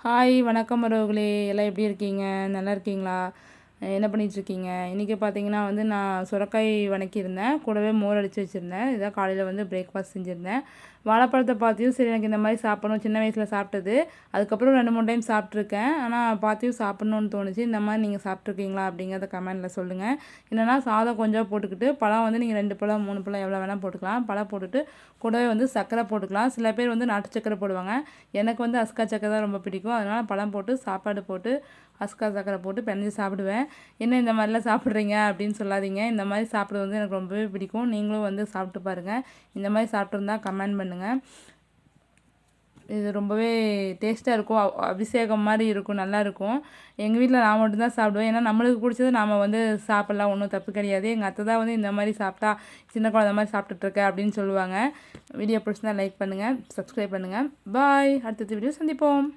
Hi வணக்கம் உறவுகளே, எல்லாம் எப்படி இருக்கீங்க? நல்லா இருக்கீங்களா? என்ன பண்ணிகிட்ருக்கீங்க? இன்றைக்கி பார்த்தீங்கன்னா வந்து நான் சுரக்காய் வணக்கியிருந்தேன், கூடவே மோர் அடித்து வச்சுருந்தேன். இதான் காலையில் வந்து பிரேக்ஃபாஸ்ட் செஞ்சுருந்தேன். வாழைப்பழத்தை பார்த்தியும் சரி எனக்கு இந்த மாதிரி சாப்பிடணும், சின்ன வயசில் சாப்பிட்டது. அதுக்கப்புறம் 2, 3 டைம் சாப்பிட்ருக்கேன். ஆனால் பார்த்தியும் சாப்பிட்ணுன்னு தோணுச்சு. இந்த மாதிரி நீங்கள் சாப்பிட்ருக்கீங்களா அப்படிங்கிறத கமெண்டில் சொல்லுங்கள். இல்லைனா சாதம் கொஞ்சம் போட்டுக்கிட்டு பழம் வந்து நீங்கள் 2 பழம் 3 பழம் எவ்வளோ வேணால் போட்டுக்கலாம். பழம் போட்டுட்டு கூடவே வந்து சர்க்கரை போட்டுக்கலாம். சில பேர் வந்து நாட்டு சர்க்கரை போடுவாங்க. எனக்கு வந்து அஸ்கா சர்க்கரை தான் ரொம்ப பிடிக்கும். அதனால் பழம் போட்டு சாப்பாடு போட்டு அஸ்கா சர்க்கரை போட்டு பெனஞ்சு சாப்பிடுவேன். என்ன இந்த மாதிரிலாம் சாப்பிட்றீங்க அப்படின்னு சொல்லாதீங்க. இந்த மாதிரி சாப்பிட்றது வந்து எனக்கு ரொம்பவே பிடிக்கும். நீங்களும் வந்து சாப்பிட்டு பாருங்கள். இந்த மாதிரி சாப்பிட்ருந்தா கமெண்ட் பண்ணுங்கள். இது ரொம்பவே டேஸ்ட்டாக இருக்கும். அபிஷேகம் மாதிரி இருக்கும், நல்லாயிருக்கும். எங்கள் வீட்டில் நான் மட்டும்தான் சாப்பிடுவேன். ஏன்னா நம்மளுக்கு பிடிச்சது நாம் வந்து சாப்பிட்லாம், ஒன்றும் தப்பு கிடையாது. எங்கள் அத்தை தான் வந்து இந்த மாதிரி சாப்பிட்டா சின்ன குழந்த மாதிரி சாப்பிட்டுட்ருக்க அப்படின்னு சொல்லுவாங்க. வீடியோ பிடிச்சிருந்தா லைக் பண்ணுங்கள், சப்ஸ்கிரைப் பண்ணுங்கள். பாய். அடுத்த வீடியோ சந்திப்போம்.